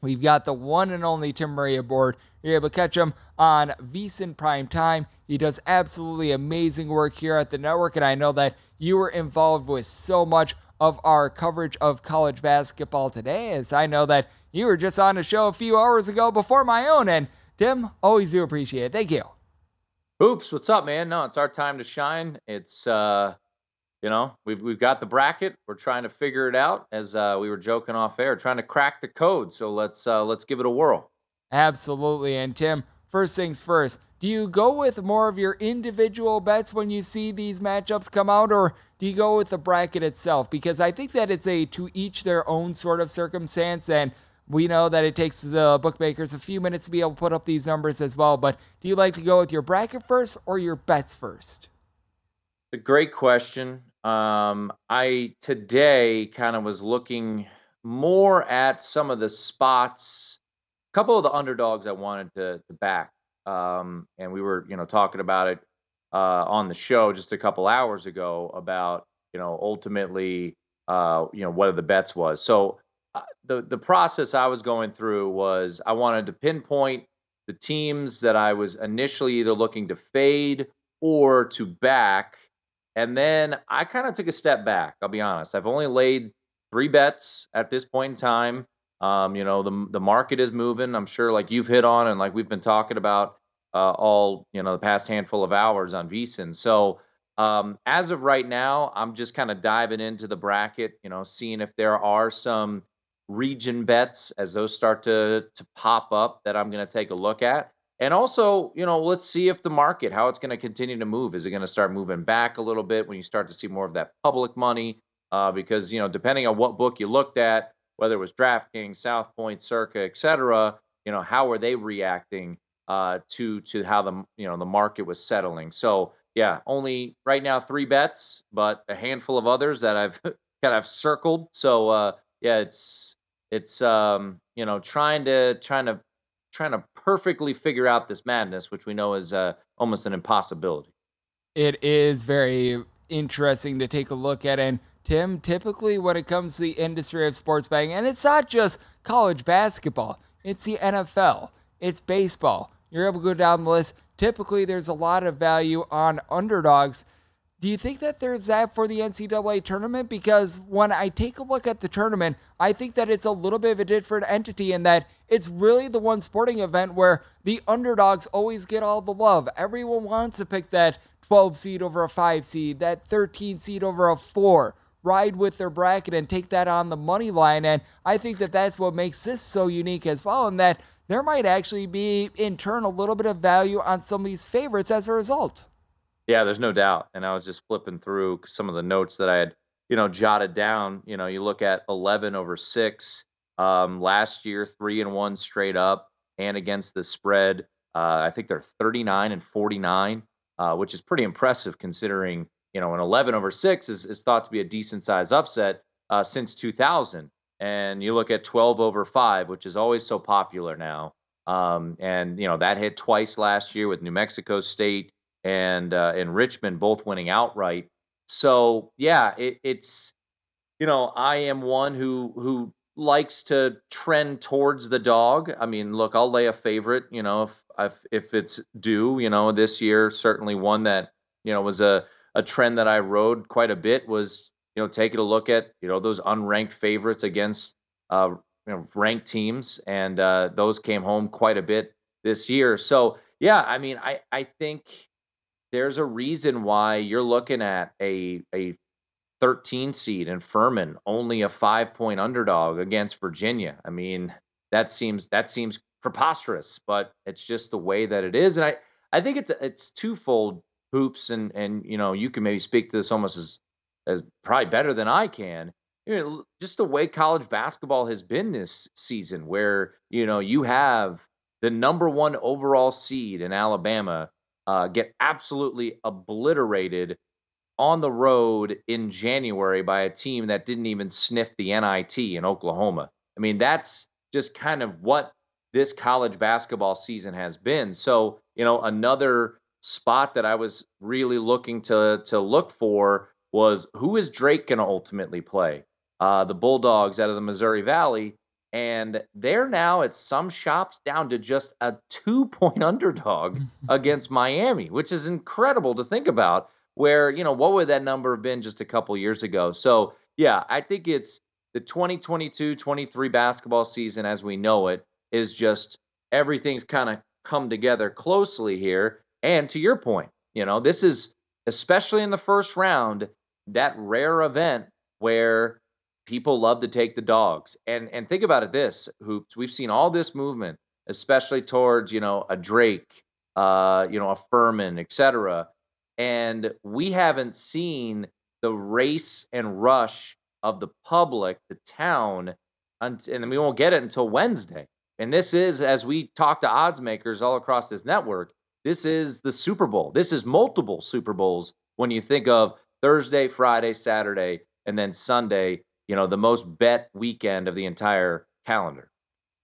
We've got the one and only Tim Murray aboard. You're able to catch him on VSiN Primetime. He does absolutely amazing work here at the network, and I know that you were involved with so much of our coverage of college basketball today, as I know that you were just on a show a few hours ago before my own, and Tim, always do appreciate it. Thank you. Hoops, what's up, man? No, it's our time to shine. It's we've got the bracket. We're trying to figure it out, as we were joking off air, trying to crack the code. So let's give it a whirl. Absolutely. And Tim, first things first, do you go with more of your individual bets when you see these matchups come out, or do you go with the bracket itself? Because I think that it's a to each their own sort of circumstance, and we know that it takes the bookmakers a few minutes to be able to put up these numbers as well. But do you like to go with your bracket first or your bets first? It's a great question. I today kind of was looking more at some of the spots, a couple of the underdogs I wanted to back. And we were, talking about it on the show just a couple hours ago about, ultimately, what the bets was. So the process I was going through was I wanted to pinpoint the teams that I was initially either looking to fade or to back. And then I kind of took a step back. I'll be honest. I've only laid 3 bets at this point in time. The market is moving. I'm sure, like you've hit on, and like we've been talking about all the past handful of hours on VSiN. So as of right now, I'm just kind of diving into the bracket. Seeing if there are some region bets as those start to pop up that I'm going to take a look at. And also, let's see if the market, how it's going to continue to move. Is it going to start moving back a little bit when you start to see more of that public money? Because, depending on what book you looked at, whether it was DraftKings, South Point, Circa, et cetera, how are they reacting to how the market was settling? So, yeah, only right now 3 bets, but a handful of others that I've kind of circled. So, yeah, it's trying to perfectly figure out this madness, which we know is almost an impossibility. It is very interesting to take a look at. And Tim, typically when it comes to the industry of sports betting, and it's not just college basketball, it's the NFL, it's baseball. You're able to go down the list. Typically, there's a lot of value on underdogs. Do you think that there's that for the NCAA tournament? Because when I take a look at the tournament, I think that it's a little bit of a different entity in that it's really the one sporting event where the underdogs always get all the love. Everyone wants to pick that 12 seed over a 5 seed, that 13 seed over a 4, ride with their bracket and take that on the money line. And I think that that's what makes this so unique as well, and that there might actually be, in turn, a little bit of value on some of these favorites as a result. Yeah, there's no doubt. And I was just flipping through some of the notes that I had, jotted down. You look at 11 over 6 last year, 3-1 straight up and against the spread. I think they're 39 and 49, which is pretty impressive considering, an 11 over 6 is thought to be a decent size upset since 2000. And you look at 12 over 5, which is always so popular now. And that hit twice last year with New Mexico State and in Richmond, both winning outright. So yeah, it's I am one who likes to trend towards the dog. I mean, look, I'll lay a favorite. If it's due. This year certainly one that was a trend that I rode quite a bit was taking a look at those unranked favorites against ranked teams, and those came home quite a bit this year. So yeah, I mean, I think there's a reason why you're looking at a 13 seed in Furman, only a 5-point underdog against Virginia. I mean, that seems preposterous, but it's just the way that it is. And I think it's twofold, Hoops, and you can maybe speak to this almost as probably better than I can. Just the way college basketball has been this season, where you have the number 1 overall seed in Alabama get absolutely obliterated on the road in January by a team that didn't even sniff the NIT in Oklahoma. I mean, that's just kind of what this college basketball season has been. So, another spot that I was really looking to look for was, who is Drake going to ultimately play? The Bulldogs out of the Missouri Valley. And they're now at some shops down to just a 2-point underdog against Miami, which is incredible to think about. Where, what would that number have been just a couple years ago? So, yeah, I think it's the 2022-23 basketball season as we know it is just everything's kind of come together closely here. And to your point, this is especially in the first round, that rare event where people love to take the dogs. And think about it this, Hoops, we've seen all this movement, especially towards, a Drake, a Furman, etc. And we haven't seen the race and rush of the public, the town, and we won't get it until Wednesday. And this is, as we talk to odds makers all across this network, this is the Super Bowl. This is multiple Super Bowls when you think of Thursday, Friday, Saturday, and then Sunday, the most bet weekend of the entire calendar.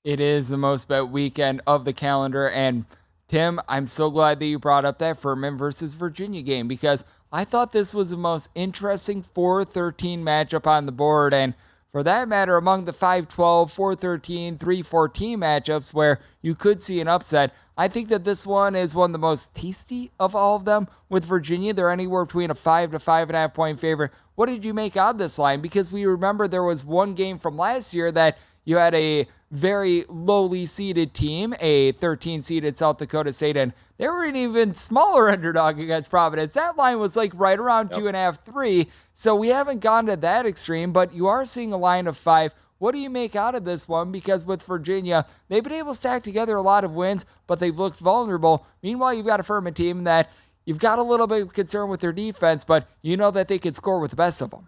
It is the most bet weekend of the calendar. And Tim, I'm so glad that you brought up that Furman versus Virginia game because I thought this was the most interesting 4-13 matchup on the board. And for that matter, among the 5-12, 4-13, 3-14 matchups where you could see an upset, I think that this one is one of the most tasty of all of them. With Virginia, they're anywhere between a 5 to 5.5 point favorite. What did you make out of this line? Because we remember there was one game from last year that you had a very lowly seeded team, a 13-seeded South Dakota State, and they were an even smaller underdog against Providence. That line was like right around 2.5, 3. So we haven't gone to that extreme, but you are seeing a line of 5. What do you make out of this one? Because with Virginia, they've been able to stack together a lot of wins, but they've looked vulnerable. Meanwhile, you've got a Furman team that you've got a little bit of concern with their defense, but you know that they could score with the best of them.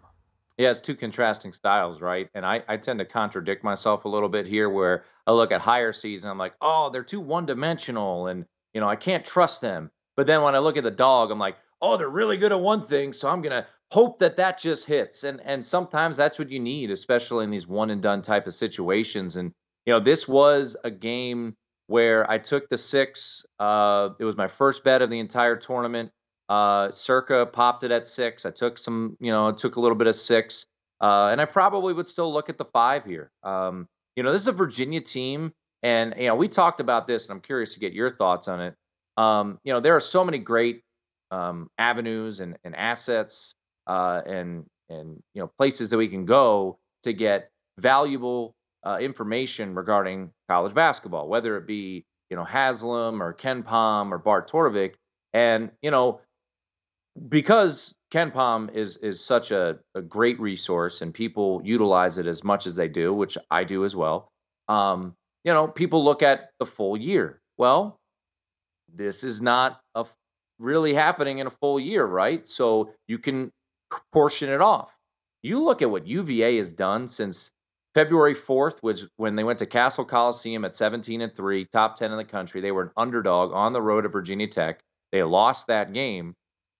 Yeah, it's two contrasting styles, right? And I tend to contradict myself a little bit here where I look at higher seeds and I'm like, oh, they're too one-dimensional and, I can't trust them. But then when I look at the dog, I'm like, oh, they're really good at one thing, so I'm going to hope that just hits. And sometimes that's what you need, especially in these one-and-done type of situations. And, this was a game where I took the 6. It was my first bet of the entire tournament. Circa popped it at 6. I took took a little bit of 6. And I probably would still look at the 5 here. This is a Virginia team. And, we talked about this and I'm curious to get your thoughts on it. There are so many great, avenues and assets, and places that we can go to get valuable, information regarding college basketball, whether it be, Haslam or Ken Pom or Bart Torvik. And, because Ken Pom is such a great resource and people utilize it as much as they do, which I do as well. People look at the full year. Well, this is not really happening in a full year, right? So you can portion it off. You look at what UVA has done since February 4th, which when they went to Castle Coliseum at 17-3, top 10 in the country. They were an underdog on the road to Virginia Tech. They lost that game.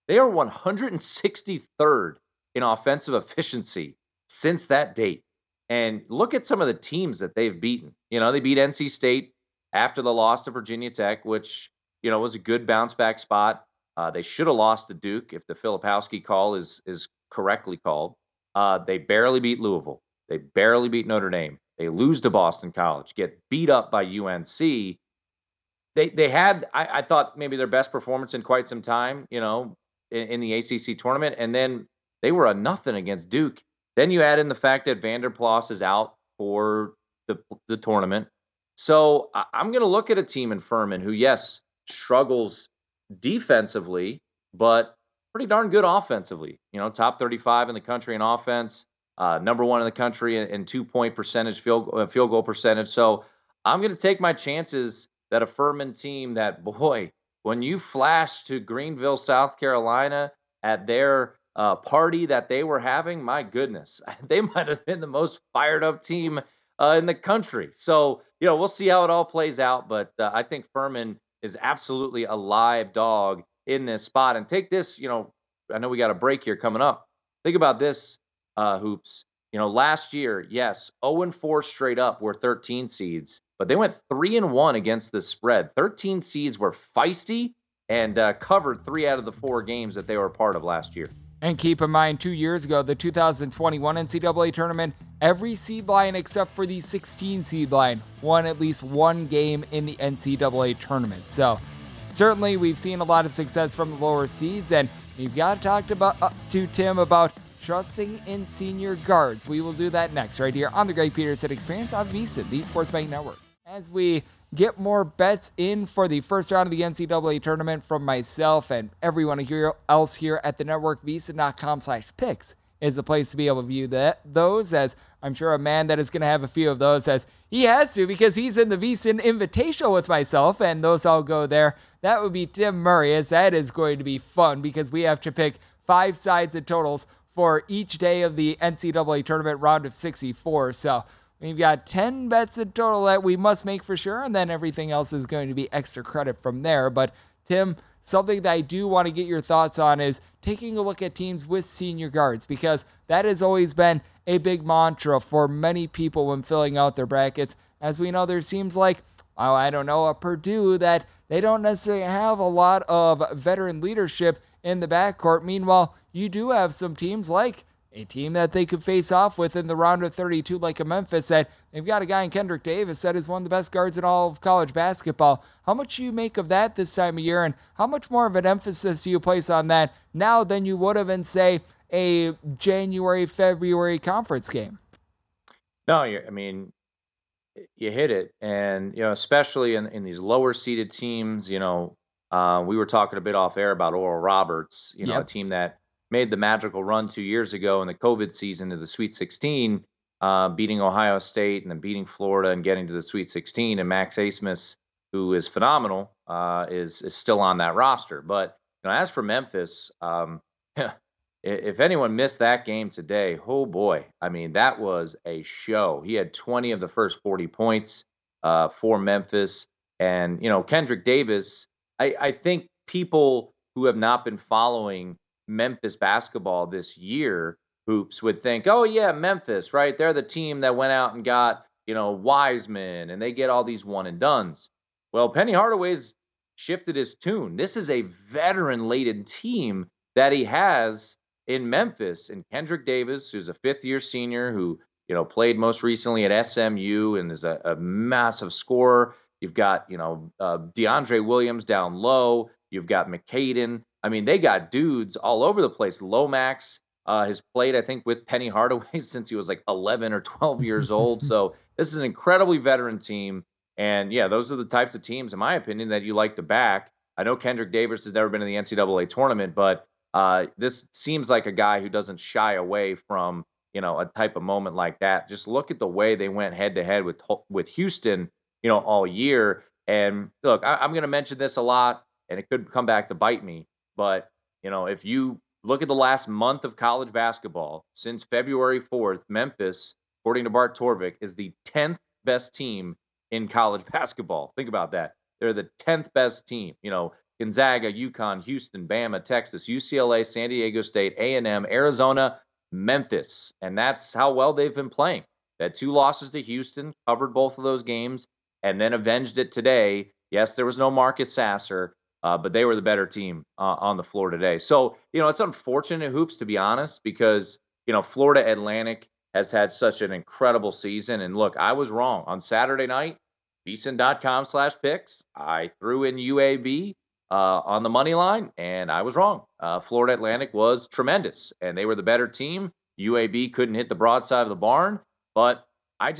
They are 163rd in offensive efficiency since that date. And look at some of the teams that they've beaten. They beat NC State after the loss to Virginia Tech, which, was a good bounce back spot. They should have lost to Duke if the Filipowski call is correctly called. They barely beat Louisville. They barely beat Notre Dame. They lose to Boston College, get beat up by UNC. They had, I thought, maybe their best performance in quite some time, in the ACC tournament, and then they were a nothing against Duke. Then you add in the fact that Vanderplas is out for the tournament. So I'm going to look at a team in Furman who, yes, struggles defensively, but pretty darn good offensively. Top 35 in the country in offense, number 1 in the country in 2-point percentage, field goal percentage. So I'm going to take my chances that a Furman team that, boy, when you flash to Greenville, South Carolina at their party that they were having, my goodness, they might have been the most fired up team in the country. So, we'll see how it all plays out. But I think Furman is absolutely a live dog in this spot. And take this, I know we got a break here coming up. Think about this, Hoops. Last year, yes, 0-4 straight up were 13 seeds. But they went 3-1 against the spread. 13 seeds were feisty and covered 3 out of the 4 games that they were a part of last year. And keep in mind, 2 years ago, the 2021 NCAA tournament, every seed line except for the 16 seed line won at least one game in the NCAA tournament. So certainly we've seen a lot of success from the lower seeds, and we've got to talk to Tim about trusting in senior guards. We will do that next right here on the Greg Peterson Experience on VSiN, the Sports Betting Network. As we get more bets in for the first round of the NCAA tournament from myself and everyone else here at the network, VSiN.com/picks is the place to be able to view those, as I'm sure a man that is going to have a few of those, as he has to because he's in the VSiN Invitational with myself, and those all go there. That would be Tim Murray, as that is going to be fun because we have to pick 5 sides and totals for each day of the NCAA tournament round of 64. So we've got 10 bets in total that we must make for sure, and then everything else is going to be extra credit from there. But Tim, something that I do want to get your thoughts on is taking a look at teams with senior guards, because that has always been a big mantra for many people when filling out their brackets. As we know, there seems like, a Purdue that they don't necessarily have a lot of veteran leadership in the backcourt. Meanwhile, you do have some teams like a team that they could face off with in the round of 32, like a Memphis, that they've got a guy in Kendrick Davis that is one of the best guards in all of college basketball. How much do you make of that this time of year, and how much more of an emphasis do you place on that now than you would have in, say, a January, February conference game? No, you hit it. And, especially in these lower seeded teams, we were talking a bit off air about Oral Roberts, a team that made the magical run 2 years ago in the COVID season to the Sweet 16, beating Ohio State and then beating Florida and getting to the Sweet 16. And Max Asmus, who is phenomenal, is still on that roster. But as for Memphis, if anyone missed that game today, oh boy, that was a show. He had 20 of the first 40 points for Memphis. And, Kendrick Davis, I think people who have not been following Memphis basketball this year, hoops, would think, oh yeah, Memphis, right? They're the team that went out and got, Wiseman, and they get all these one and dones. Well, Penny Hardaway's shifted his tune. This is a veteran-laden team that he has in Memphis. And Kendrick Davis, who's a fifth-year senior who, played most recently at SMU and is a massive scorer. You've got, DeAndre Williams down low. You've got McCaden. They got dudes all over the place. Lomax has played, I think, with Penny Hardaway since he was like 11 or 12 years old. So this is an incredibly veteran team. And, yeah, those are the types of teams, in my opinion, that you like to back. I know Kendrick Davis has never been in the NCAA tournament, but this seems like a guy who doesn't shy away from, a type of moment like that. Just look at the way they went head-to-head with Houston, all year. And, look, I'm going to mention this a lot, and it could come back to bite me. But, if you look at the last month of college basketball, since February 4th, Memphis, according to Bart Torvik, is the 10th best team in college basketball. Think about that. They're the 10th best team. Gonzaga, UConn, Houston, Bama, Texas, UCLA, San Diego State, A&M, Arizona, Memphis. And that's how well they've been playing. They had 2 losses to Houston, covered both of those games, and then avenged it today. Yes, there was no Marcus Sasser, but they were the better team on the floor today. So, it's unfortunate, Hoops, to be honest, because, Florida Atlantic has had such an incredible season. And look, I was wrong. On Saturday night, VSiN.com/picks, I threw in UAB on the money line, and I was wrong. Florida Atlantic was tremendous, and they were the better team. UAB couldn't hit the broadside of the barn, but I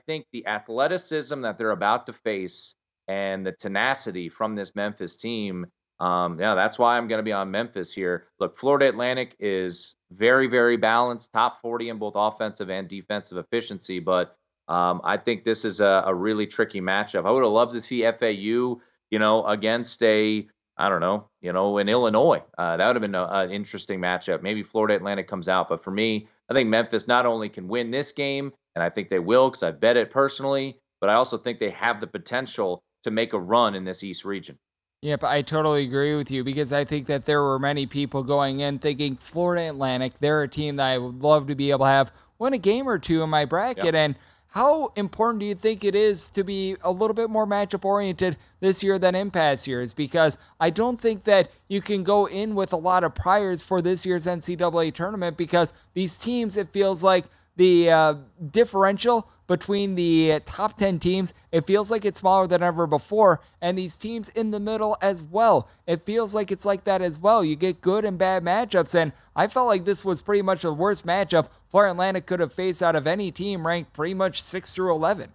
think the athleticism that they're about to face and the tenacity from this Memphis team, that's why I'm going to be on Memphis here. Look, Florida Atlantic is very, very balanced, top 40 in both offensive and defensive efficiency, but I think this is a really tricky matchup. I would have loved to see FAU, against in Illinois. That would have been an interesting matchup. Maybe Florida Atlantic comes out, but for me, I think Memphis not only can win this game, and I think they will because I bet it personally, but I also think they have the potential to make a run in this East region. Yep, I totally agree with you because I think that there were many people going in thinking Florida Atlantic, they're a team that I would love to be able to have win a game or two in my bracket. Yep. And How important do you think it is to be a little bit more matchup oriented this year than in past years? Because I don't think that you can go in with a lot of priors for this year's NCAA tournament, because these teams, it feels like the differential between the top 10 teams, it feels like it's smaller than ever before. And these teams in the middle as well, it feels like it's like that as well. You get good and bad matchups. And I felt like this was pretty much the worst matchup Florida Atlantic could have faced out of any team ranked pretty much 6 through 11.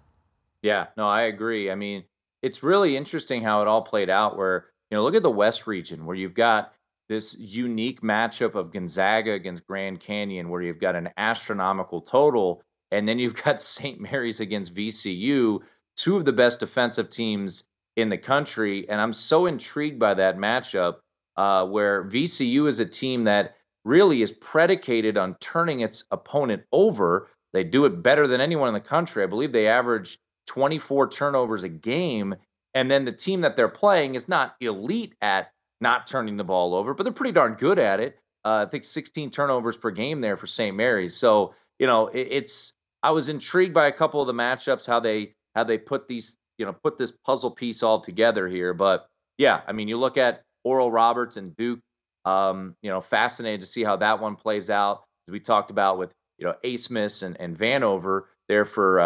Yeah, no, I agree. I mean, it's really interesting how it all played out where, look at the West region where you've got this unique matchup of Gonzaga against Grand Canyon where you've got an astronomical total. And then you've got St. Mary's against VCU, two of the best defensive teams in the country. And I'm so intrigued by that matchup where VCU is a team that really is predicated on turning its opponent over. They do it better than anyone in the country. I believe they average 24 turnovers a game. And then the team that they're playing is not elite at not turning the ball over, but they're pretty darn good at it. I think 16 turnovers per game there for St. Mary's. So, I was intrigued by a couple of the matchups, how they put these, put this puzzle piece all together here. But yeah, I mean, you look at Oral Roberts and Duke, fascinated to see how that one plays out. As we talked about with, A-Smiths and Vanover there for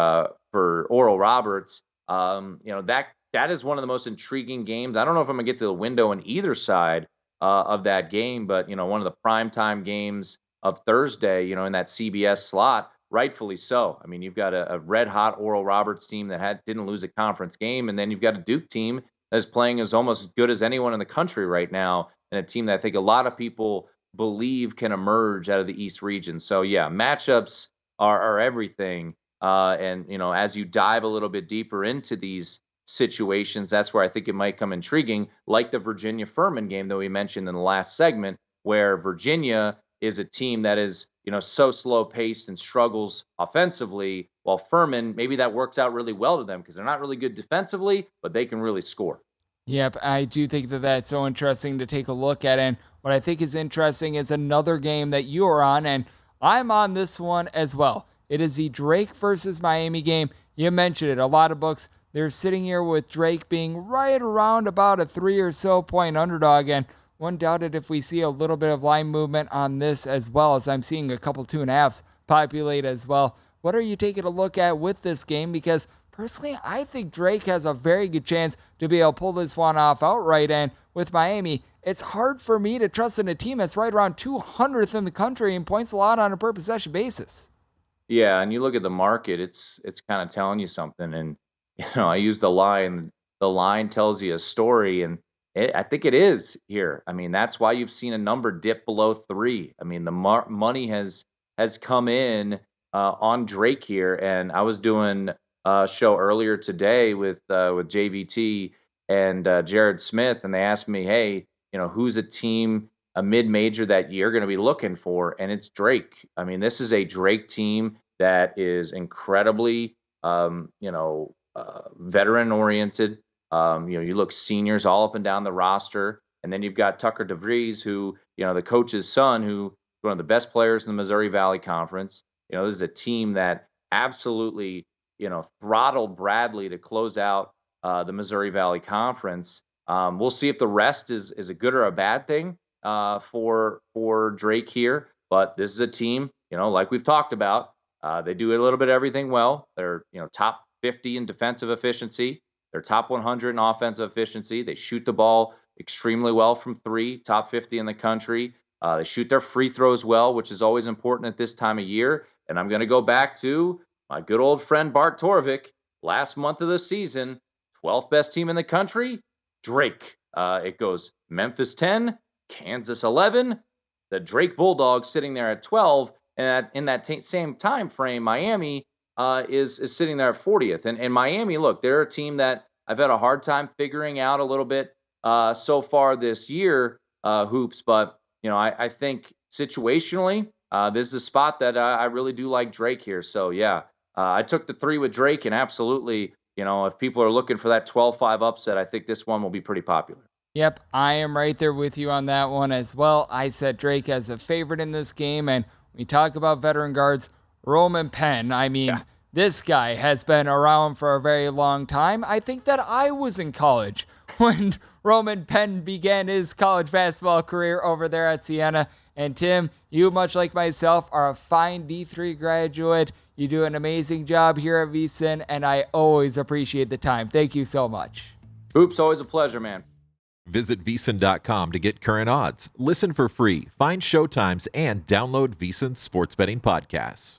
Oral Roberts. That is one of the most intriguing games. I don't know if I'm gonna get to the window on either side of that game, but one of the primetime games of Thursday, in that CBS slot. Rightfully so. I mean, you've got a red-hot Oral Roberts team that didn't lose a conference game, and then you've got a Duke team that's playing as almost as good as anyone in the country right now, and a team that I think a lot of people believe can emerge out of the East region. So, yeah, matchups are everything. And, as you dive a little bit deeper into these situations, that's where I think it might come intriguing, like the Virginia-Furman game that we mentioned in the last segment, where Virginia is a team that is, so slow paced and struggles offensively, while Furman, maybe that works out really well to them because they're not really good defensively, but they can really score. Yep, I do think that that's so interesting to take a look at. And what I think is interesting is another game that you are on, and I'm on this one as well. It is the Drake versus Miami game. You mentioned it. A lot of books, they're sitting here with Drake being right around about a 3 or so point underdog, and one doubted if we see a little bit of line movement on this as well, as I'm seeing a couple 2.5s populate as well. What are you taking a look at with this game? Because personally, I think Drake has a very good chance to be able to pull this one off outright. And with Miami, it's hard for me to trust in a team that's right around 200th in the country and points a lot on a per possession basis. Yeah, and you look at the market, it's kind of telling you something. And I use the line. The line tells you a story, and I think it is here. I mean, that's why you've seen a number dip below 3. I mean, the money has come in on Drake here, and I was doing a show earlier today with JVT and Jared Smith, and they asked me, hey, who's a mid-major that you're going to be looking for? And it's Drake. I mean, this is a Drake team that is incredibly, veteran-oriented. You look seniors all up and down the roster, and then you've got Tucker DeVries, who, the coach's son, who is one of the best players in the Missouri Valley Conference. This is a team that absolutely, throttled Bradley to close out the Missouri Valley Conference. We'll see if the rest is a good or a bad thing for Drake here, but this is a team, like we've talked about, they do a little bit of everything well. They're, top 50 in defensive efficiency. They're top 100 in offensive efficiency. They shoot the ball extremely well from 3, top 50 in the country. They shoot their free throws well, which is always important at this time of year. And I'm going to go back to my good old friend Bart Torvik. Last month of the season, 12th best team in the country, Drake. It goes Memphis 10, Kansas 11, the Drake Bulldogs sitting there at 12. And in that same time frame, Miami is sitting there at 40th. And Miami, look, they're a team that I've had a hard time figuring out a little bit so far this year, Hoops. But, I think situationally, this is a spot that I really do like Drake here. So, yeah, I took the 3 with Drake. And absolutely, if people are looking for that 12-5 upset, I think this one will be pretty popular. Yep, I am right there with you on that one as well. I set Drake as a favorite in this game. And we talk about veteran guards, Roman Penn. I mean, this guy has been around for a very long time. I think that I was in college when Roman Penn began his college basketball career over there at Siena. And Tim, you, much like myself, are a fine D3 graduate. You do an amazing job here at VSiN, and I always appreciate the time. Thank you so much. Hoops, always a pleasure, man. Visit VSiN.com to get current odds, listen for free, find showtimes, and download VSiN sports betting podcasts.